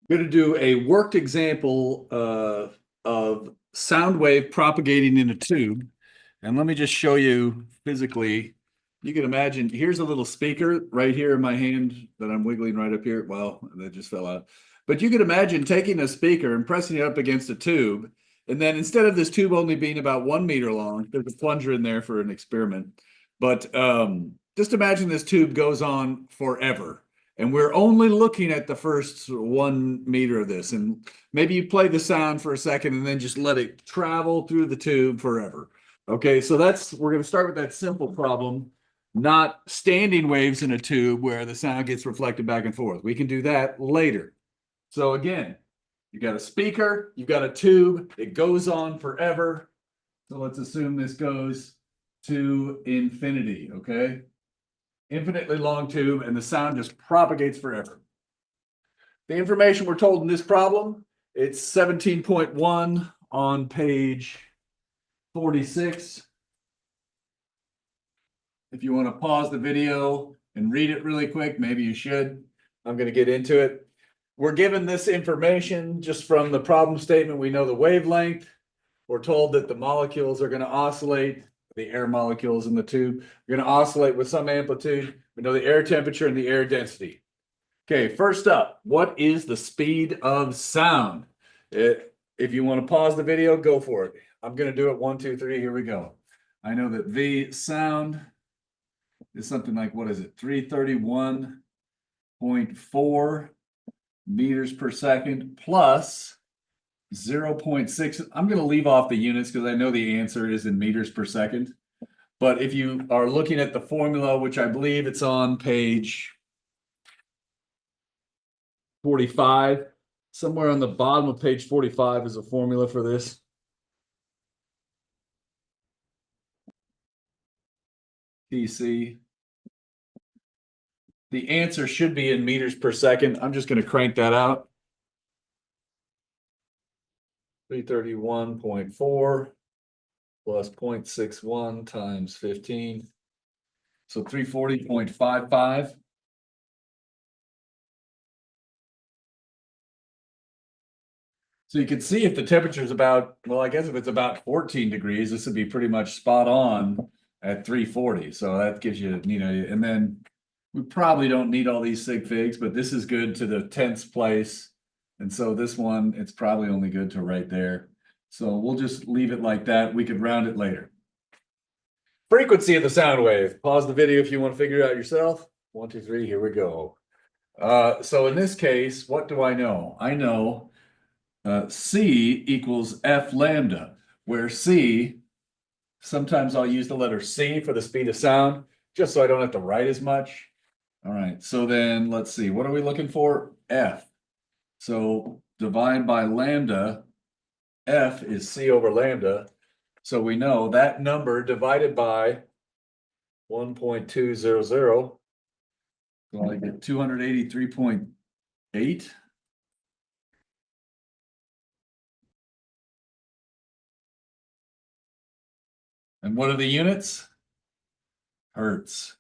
Going to do a worked example of sound wave propagating in a tube. And let me just show you physically. You can imagine, here's a little speaker right here in my hand that I'm wiggling right up here. Well, that just fell out. But you could imagine taking a speaker and pressing it up against a tube. And then instead of this tube only being about 1 meter long, there's a plunger in there for an experiment. But just imagine this tube goes on forever. And we're only looking at the first 1 meter of this. And maybe you play the sound for a second and then just let it travel through the tube forever. Okay, so we're going to start with that simple problem, not standing waves in a tube where the sound gets reflected back and forth. We can do that later. So again, you got a speaker, you've got a tube, it goes on forever. So let's assume this goes to infinity, okay? Infinitely long tube, and the sound just propagates forever. The information we're told in this problem, it's 17.1 on page 46. If you want to pause the video and read it really quick, maybe you should. I'm going to get into it. We're given this information just from the problem statement. We know the wavelength. We're told that the molecules are going to oscillate, the air molecules in the tube are going to oscillate with some amplitude. We know the air temperature and the air density. Okay, first up, what is the speed of sound? If you want to pause the video, go for it. I'm going to do it 1, 2, 3. Here we go. I know that the sound is something like, what is it? 331.4 meters per second plus 0.6. I'm going to leave off the units because I know the answer is in meters per second. But if you are looking at the formula, which I believe it's on page 45, somewhere on the bottom of page 45 is a formula for this. PC. The answer should be in meters per second. I'm just going to crank that out. 331.4 plus 0.61 times 15. So 340.55. So you can see if the temperature is about, well, I guess if it's about 14 degrees, this would be pretty much spot on at 340. So that gives you, and then we probably don't need all these sig figs, but this is good to the tenths place. And so this one, it's probably only good to right there. So we'll just leave it like that. We could round it later. Frequency of the sound wave. Pause the video if you want to figure it out yourself. 1, 2, 3, here we go. So in this case, what do I know? I know C equals F lambda, where C, sometimes I'll use the letter C for the speed of sound, just so I don't have to write as much. All right, so then let's see, what are we looking for? F. So divide by lambda, F is C over lambda. So we know that number divided by 1.200, so I get 283.8. And what are the units? Hertz.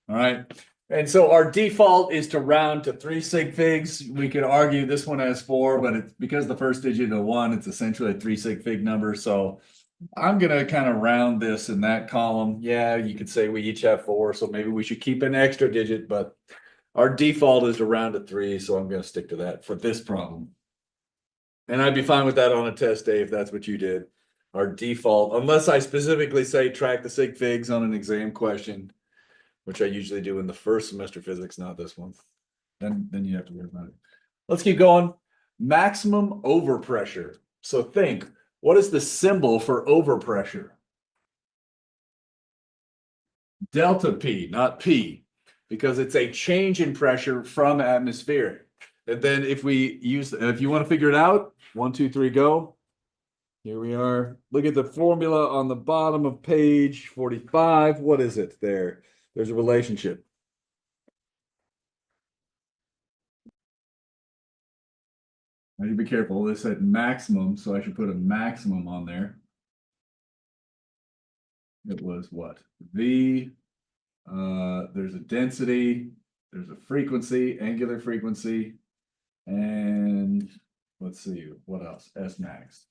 All right. And so our default is to round to 3 sig figs. We could argue this one has 4, but it's because the first digit is a 1, it's essentially a 3 sig fig number. So I'm going to kind of round this in that column. Yeah, you could say we each have 4, so maybe we should keep an extra digit, but our default is to round to 3, so I'm going to stick to that for this problem. And I'd be fine with that on a test day if that's what you did. Our default, unless I specifically say track the sig figs on an exam question, which I usually do in the first semester physics, not this one. Then you have to worry about it. Let's keep going. Maximum overpressure. So think, what is the symbol for overpressure? Delta P, not P, because it's a change in pressure from atmospheric. And then if you want to figure it out, 1, 2, 3, go. Here we are. Look at the formula on the bottom of page 45. What is it there? There's a relationship. I need to be careful. This said maximum, so I should put a maximum on there. It was what? V, there's a density, there's a frequency, angular frequency, And let's see, what else? S max.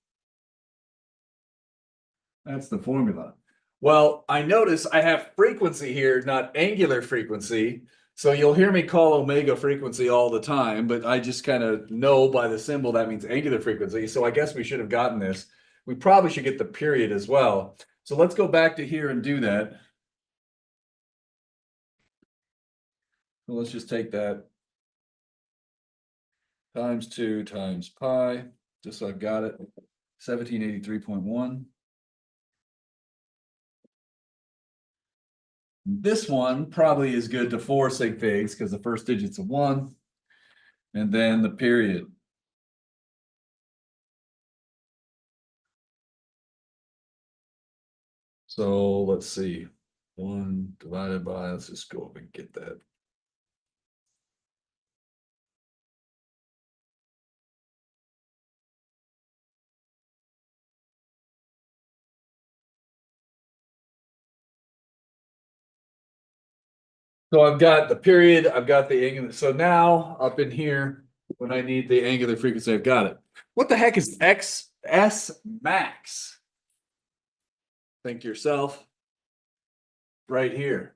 That's the formula. Well, I notice I have frequency here, not angular frequency. So you'll hear me call omega frequency all the time, but I just kind of know by the symbol that means angular frequency. So I guess we should have gotten this. We probably should get the period as well. So let's go back to here and do that. So let's just take that times 2 times pi, just so I've got it, 1783.1. This one probably is good to 4 sig figs because the first digit's a 1, and then the period. So let's see, 1 divided by, let's just go up and get that. So I've got the period, I've got the angular. So now up in here, when I need the angular frequency, I've got it. What the heck is S max? Think to yourself, right here.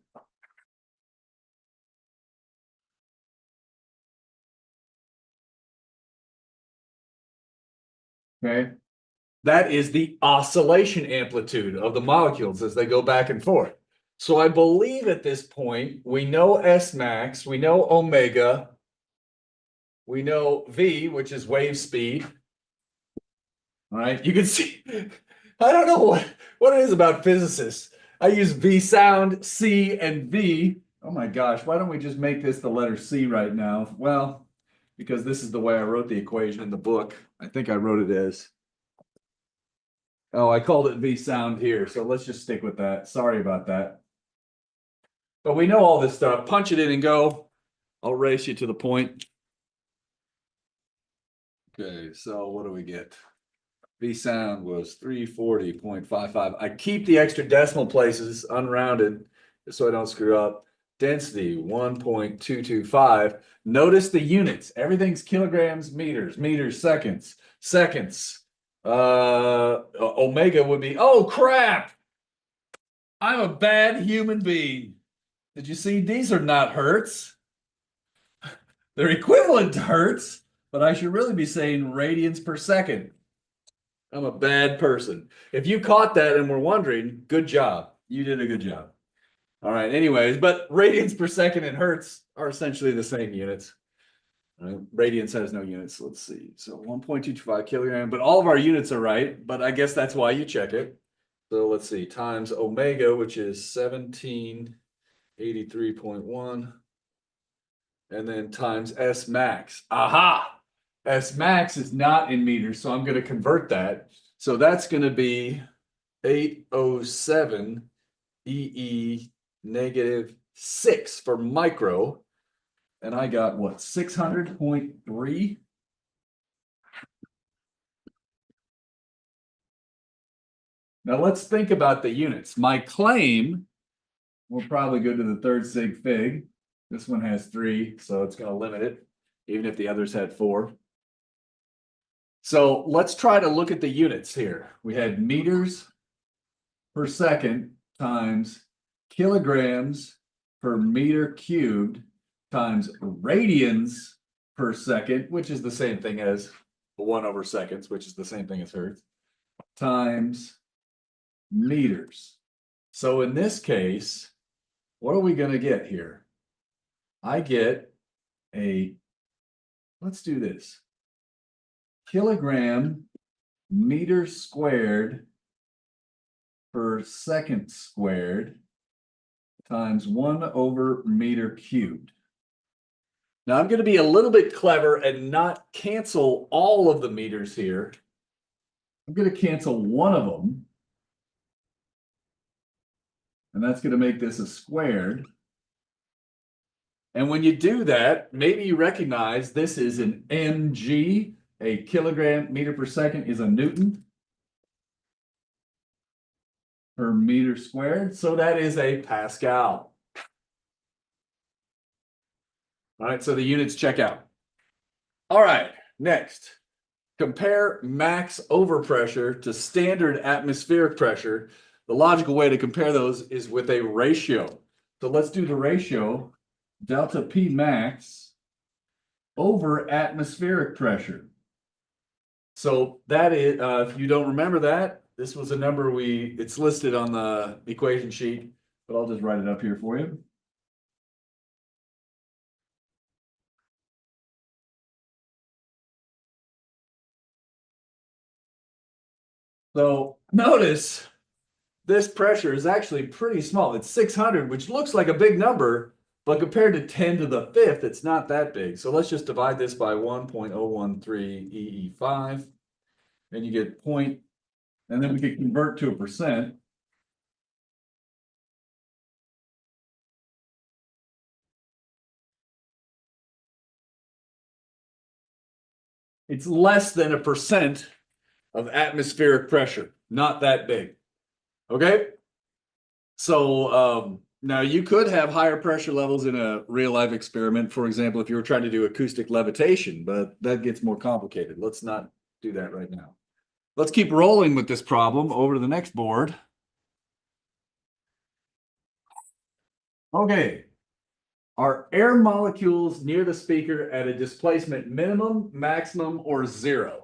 Okay. That is the oscillation amplitude of the molecules as they go back and forth. So I believe at this point, we know S max, we know omega, we know V, which is wave speed. All right, you can see, I don't know what it is about physicists. I use V sound, C, and V. Oh my gosh, why don't we just make this the letter C right now? Well, because this is the way I wrote the equation in the book. I think I wrote it as, oh, I called it V sound here, so let's just stick with that. Sorry about that. But we know all this stuff. Punch it in and go. I'll race you to the point. Okay, so what do we get? V sound was 340.55. I keep the extra decimal places unrounded so I don't screw up. Density 1.225. Notice the units. Everything's kilograms, meters, meters, seconds, seconds. Omega would be, oh crap! I'm a bad human being. Did you see? These are not hertz. They're equivalent to hertz, but I should really be saying radians per second. I'm a bad person. If you caught that and were wondering, good job. You did a good job. All right, anyways, but radians per second and hertz are essentially the same units. Radians has no units. Let's see. So 1.225 kilogram, but all of our units are right, but I guess that's why you check it. So let's see, times omega, which is 1783.1, and then times S max. Aha! S max is not in meters, so I'm going to convert that. So that's going to be 807 EE negative 6 for micro. And I got what, 600.3? Now let's think about the units. My claim will probably go to the third sig fig. This one has 3, so it's going to limit it, even if the others had 4. So let's try to look at the units here. We had meters per second times kilograms per meter cubed times radians per second, which is the same thing as 1 over seconds, which is the same thing as hertz, times meters. So in this case, what are we going to get here? I get let's do this. Kilogram meter squared per second squared times 1 over meter cubed. Now I'm going to be a little bit clever and not cancel all of the meters here. I'm going to cancel one of them. And that's going to make this a squared. And when you do that, maybe you recognize this is an mg. A kilogram meter per second is a Newton per meter squared. So that is a Pascal. All right, so the units check out. All right, next. Compare max overpressure to standard atmospheric pressure. The logical way to compare those is with a ratio. So let's do the ratio, delta P max over atmospheric pressure. So that is, if you don't remember that, this was a number it's listed on the equation sheet, but I'll just write it up here for you. So notice this pressure is actually pretty small. It's 600, which looks like a big number, but compared to 10 to the fifth, it's not that big. So let's just divide this by 1.013 EE5, and you get point, and then we can convert to a percent. It's less than a percent of atmospheric pressure, not that big. Okay? So now you could have higher pressure levels in a real life experiment. For example, if you were trying to do acoustic levitation, but that gets more complicated. Let's not do that right now. Let's keep rolling with this problem over to the next board. Okay. Are air molecules near the speaker at a displacement minimum, maximum, or zero?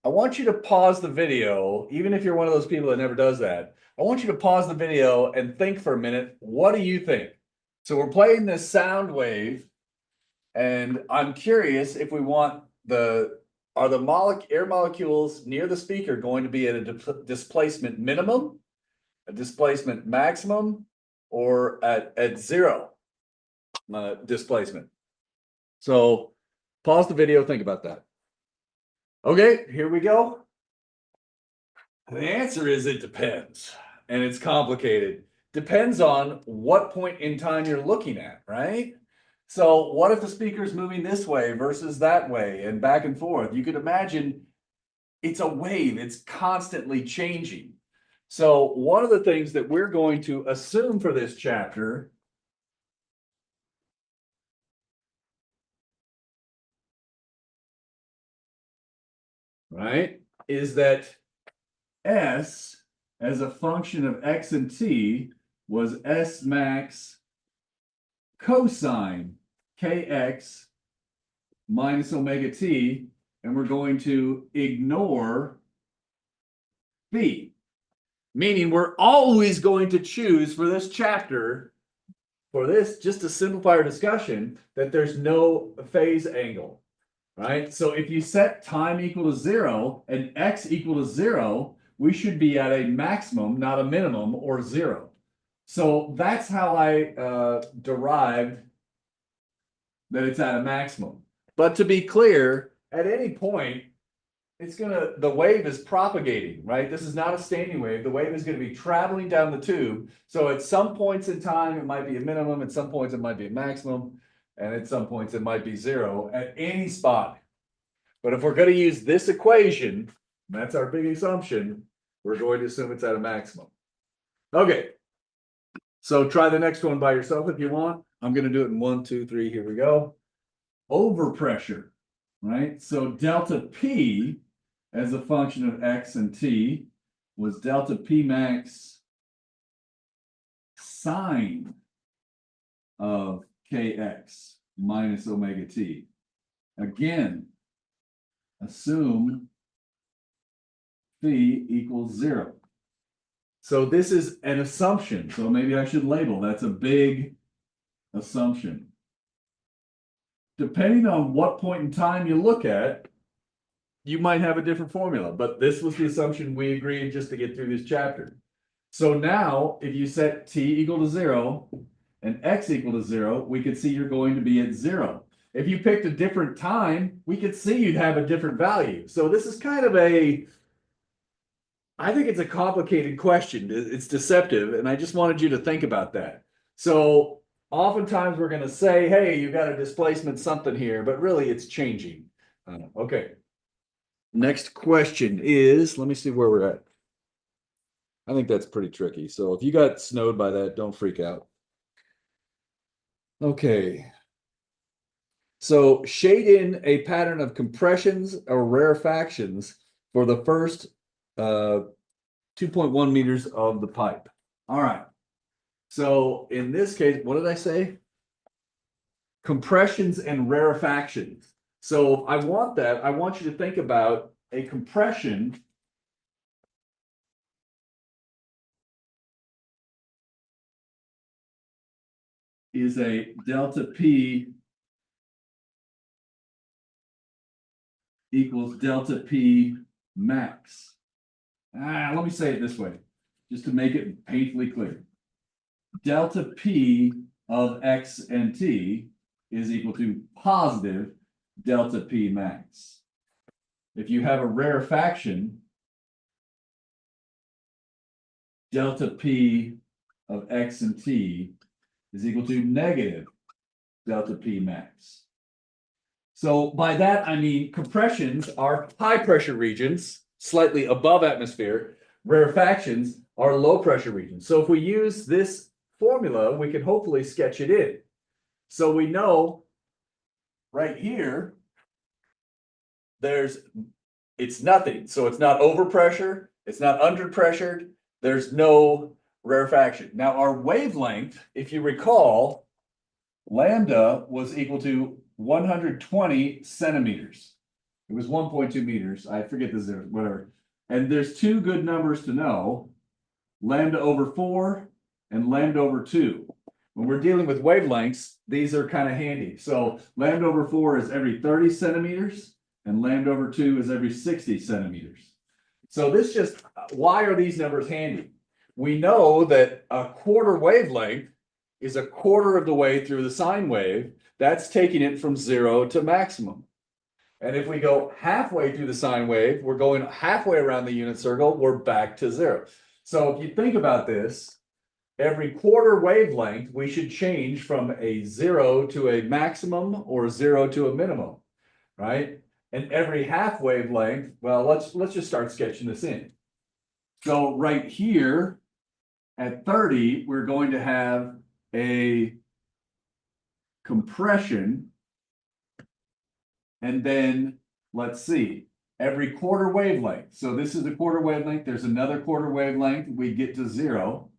I want you to pause the video, even if you're one of those people that never does that. I want you to pause the video and think for a minute. What do you think? So we're playing this sound wave, and I'm curious if we want are the air molecules near the speaker going to be at a displacement minimum, a displacement maximum, or at zero displacement? So pause the video, think about that. Okay, here we go. The answer is it depends, and it's complicated. Depends on what point in time you're looking at, right? So what if the speaker's moving this way versus that way and back and forth? You could imagine it's a wave, it's constantly changing. So one of the things that we're going to assume for this chapter right, is that S as a function of X and T was S max cosine KX minus omega T, and we're going to ignore B, meaning we're always going to choose for this chapter, for this, just to simplify our discussion, that there's no phase angle. Right? So if you set time equal to 0 and X equal to 0, we should be at a maximum, not a minimum, or 0. So that's how I derived that it's at a maximum. But to be clear, at any point, the wave is propagating, right? This is not a standing wave. The wave is going to be traveling down the tube. So at some points in time, it might be a minimum. At some points, it might be a maximum. And at some points, it might be 0 at any spot. But if we're going to use this equation, that's our big assumption, we're going to assume it's at a maximum. Okay. So try the next one by yourself if you want. I'm going to do it in 1, 2, 3. Here we go. Overpressure, right? So delta P as a function of X and T was delta P max sine of KX minus omega T. Again, assume phi equals 0. So this is an assumption. So maybe I should label that's a big assumption. Depending on what point in time you look at, you might have a different formula, but this was the assumption we agreed just to get through this chapter. So now if you set t equal to 0 and x equal to 0, we could see you're going to be at 0. If you picked a different time, we could see you'd have a different value. So this is kind of I think it's a complicated question. It's deceptive, and I just wanted you to think about that. So oftentimes we're going to say, hey, you got a displacement something here, but really it's changing. Okay. Next question is, let me see where we're at. I think that's pretty tricky. So if you got snowed by that, don't freak out. Okay. So shade in a pattern of compressions or rarefactions for the first 2.1 meters of the pipe. All right. So in this case, what did I say? Compressions and rarefactions. So I want you to think about a compression is a delta P equals delta P max. Let me say it this way, just to make it painfully clear. Delta P of X and T is equal to positive delta P max. If you have a rarefaction, delta P of X and T is equal to negative delta P max. So by that, I mean compressions are high pressure regions, slightly above atmosphere. Rarefactions are low pressure regions. So if we use this formula, we can hopefully sketch it in. So we know right here, it's nothing. So it's not overpressure, it's not underpressured, there's no rarefaction. Now our wavelength, if you recall, lambda was equal to 120 centimeters. It was 1.2 meters. I forget the zero, whatever. And there's two good numbers to know, lambda over 4 and lambda over 2. When we're dealing with wavelengths, these are kind of handy. So lambda over 4 is every 30 centimeters and lambda over 2 is every 60 centimeters. So why are these numbers handy? We know that a quarter wavelength is a quarter of the way through the sine wave. That's taking it from 0 to maximum. And if we go halfway through the sine wave, we're going halfway around the unit circle, we're back to 0. So if you think about this, every quarter wavelength, we should change from a 0 to a maximum or 0 to a minimum, right? And every half wavelength, well, let's just start sketching this in. So right here at 30, we're going to have a compression. And then let's see, every quarter wavelength. So this is a quarter wavelength. There's another quarter wavelength. We get to 0.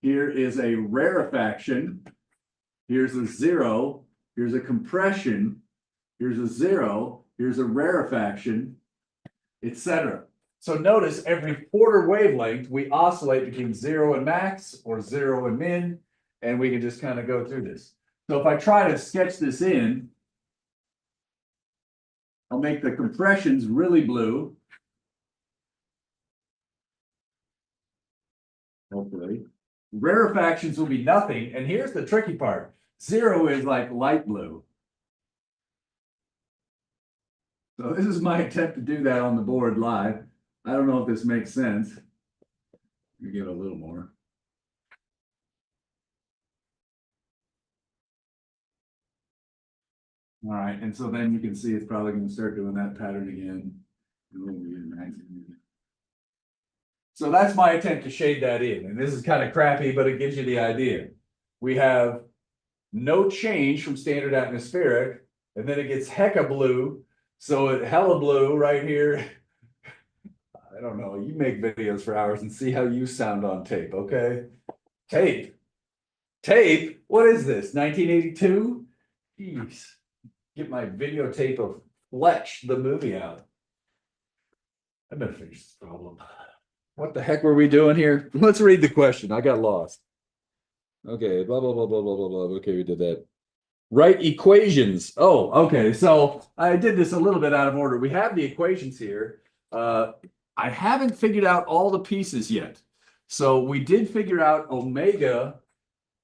Here is a rarefaction. Here's a 0. Here's a compression. Here's a 0. Here's a rarefaction, etc. So notice every quarter wavelength, we oscillate between 0 and max or 0 and min, and we can just kind of go through this. So if I try to sketch this in, I'll make the compressions really blue. Hopefully. Rarefactions will be nothing. And here's the tricky part. 0 is like light blue. So this is my attempt to do that on the board live. I don't know if this makes sense. Let me give it a little more. All right, and so then you can see it's probably going to start doing that pattern again. So that's my attempt to shade that in. And this is kind of crappy, but it gives you the idea. We have no change from standard atmospheric, and then it gets hecka blue. So it hella blue right here. I don't know. You make videos for hours and see how you sound on tape, okay? Tape. Tape? What is this? 1982? Jeez. Get my videotape of Fletch, the movie out. I better finish this problem. What the heck were we doing here? Let's read the question. I got lost. Okay, blah, blah, blah, blah, blah, blah, blah. Okay, we did that. Write equations. Oh, okay. So I did this a little bit out of order. We have the equations here. I haven't figured out all the pieces yet. So we did figure out omega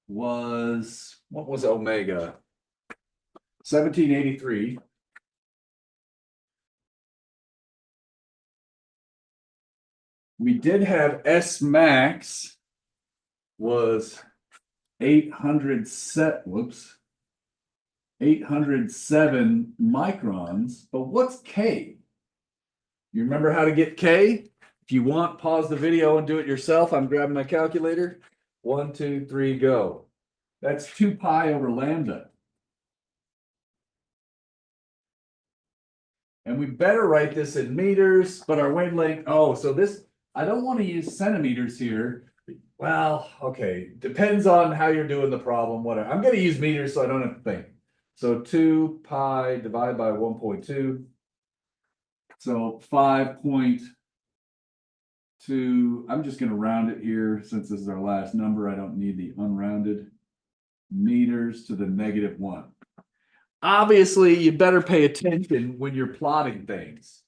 was, what was omega? 1783. We did have S max was 807 microns, but what's K? You remember how to get K? If you want, pause the video and do it yourself. I'm grabbing my calculator. 1, 2, 3, go. That's 2 pi over lambda. And we better write this in meters, but our wavelength, oh, so this, I don't want to use centimeters here. Well, okay, depends on how you're doing the problem, whatever. I'm gonna use meters so I don't have to think. So 2 pi divided by 1.2. So 5.2, I'm just gonna round it here since this is our last number. I don't need the unrounded meters to the -1. Obviously, you better pay attention when you're plotting things.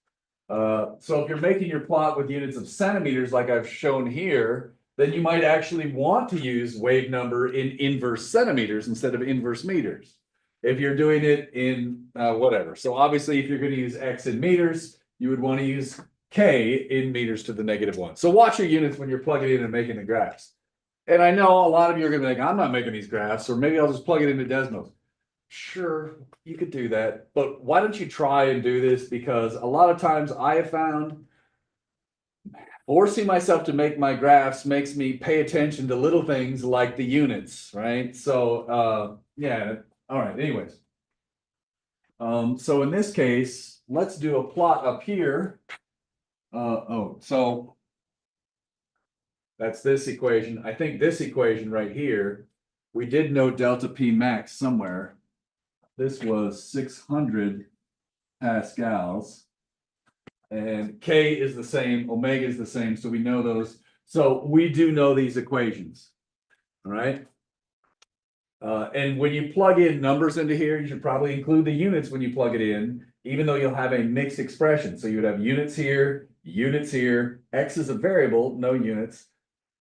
So if you're making your plot with units of centimeters, like I've shown here, then you might actually want to use wave number in inverse centimeters instead of inverse meters. If you're doing it in whatever. So obviously, if you're going to use X in meters, you would want to use K in meters to the -1. So watch your units when you're plugging in and making the graphs. And I know a lot of you are going to be like, I'm not making these graphs, or maybe I'll just plug it into Desmos. Sure, you could do that, but why don't you try and do this? Because a lot of times I have found forcing myself to make my graphs makes me pay attention to little things like the units, right? So yeah, all right, anyways. So in this case, let's do a plot up here. So that's this equation. I think this equation right here, we did know delta P max somewhere. This was 600 pascals. And K is the same, omega is the same, so we know those. So we do know these equations. All right. And when you plug in numbers into here, you should probably include the units when you plug it in, even though you'll have a mixed expression. So you would have units here, X is a variable, no units.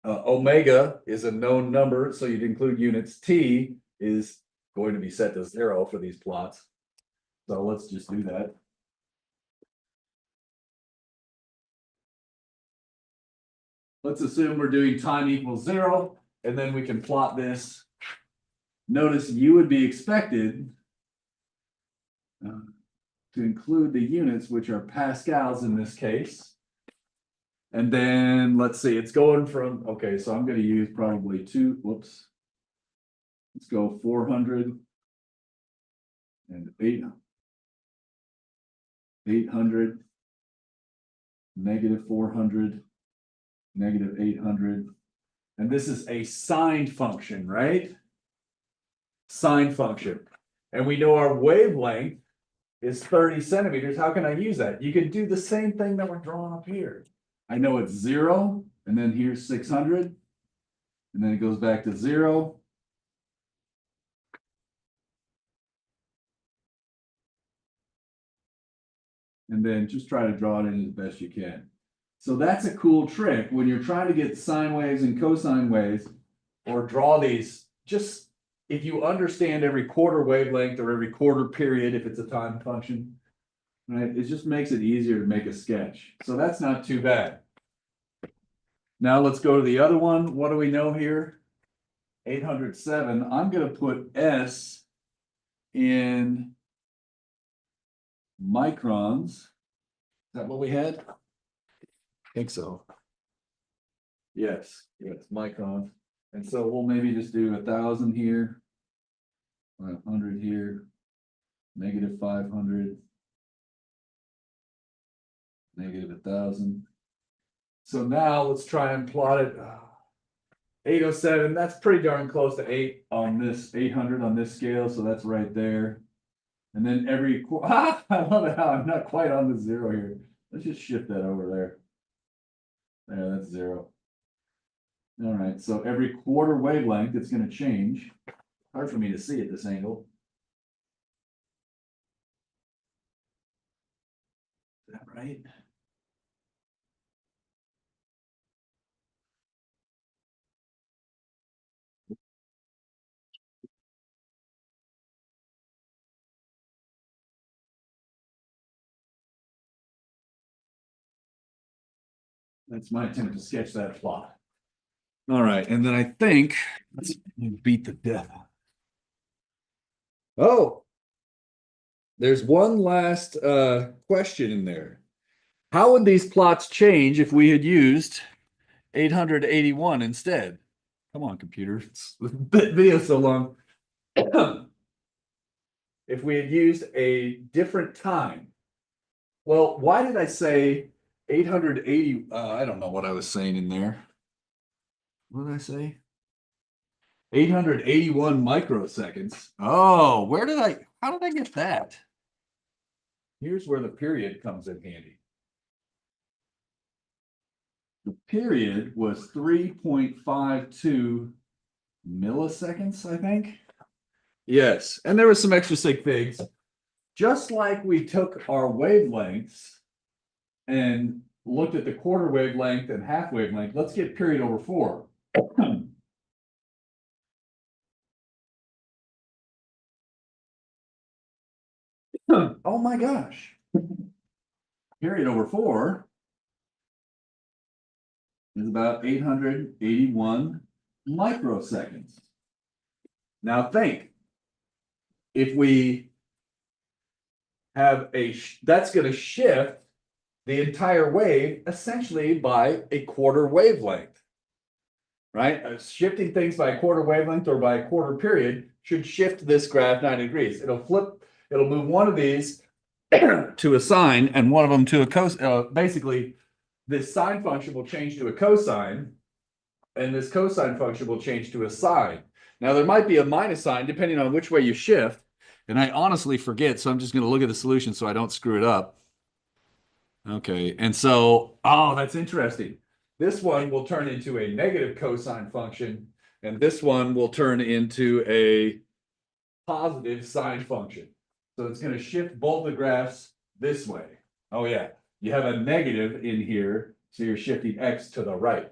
Omega is a known number, so you'd include units. T is going to be set to 0 for these plots. So let's just do that. Let's assume we're doing time equals 0, and then we can plot this. Notice you would be expected to include the units, which are pascals in this case. And then let's see, it's going from, okay, so I'm going to use probably let's go 400 and 800, -400, -800. And this is a signed function, right? Sine function. And we know our wavelength is 30 centimeters. How can I use that? You can do the same thing that we're drawing up here. I know it's 0, and then here's 600, and then it goes back to 0. And then just try to draw it in as best you can. So that's a cool trick when you're trying to get sine waves and cosine waves, or draw these. Just if you understand every quarter wavelength or every quarter period, if it's a time function, right? It just makes it easier to make a sketch. So that's not too bad. Now let's go to the other one. What do we know here? 807. I'm going to put S in microns. Is that what we had? I think so. Yes, microns. And so we'll maybe just do 1,000 here, 100 here, -500, -1,000. So now let's try and plot it. 807, that's pretty darn close to 8 on this 800 on this scale, so that's right there. And then every I love it how I'm not quite on the 0 here. Let's just shift that over there. There, that's 0. All right, so every quarter wavelength, it's going to change. Hard for me to see at this angle. Is that right? That's my attempt to sketch that plot. All right, and then I think let's beat the death. Oh, there's one last question in there. How would these plots change if we had used 881 instead? Come on, computer. The video's so long. If we had used a different time, Well, why did I say 880? I don't know what I was saying in there. What did I say? 881 microseconds. Oh, how did I get that? Here's where the period comes in handy. The period was 3.52 milliseconds, I think. Yes, and there was some extra sig figs. Just like we took our wavelengths and looked at the quarter wavelength and half wavelength, let's get period over 4. Oh my gosh. Period over 4 is about 881 microseconds. Now think, if we have that's going to shift the entire wave essentially by a quarter wavelength, right? Shifting things by a quarter wavelength or by a quarter period should shift this graph 90 degrees. It'll move one of these to a sine and one of them to a cosine. Basically, this sine function will change to a cosine, and this cosine function will change to a sine. Now, there might be a minus sign depending on which way you shift, and I honestly forget, so I'm just going to look at the solution so I don't screw it up. Okay, and so, oh, that's interesting. This one will turn into a negative cosine function, and this one will turn into a positive sine function. So it's going to shift both the graphs this way. Oh yeah, you have a negative in here, so you're shifting x to the right.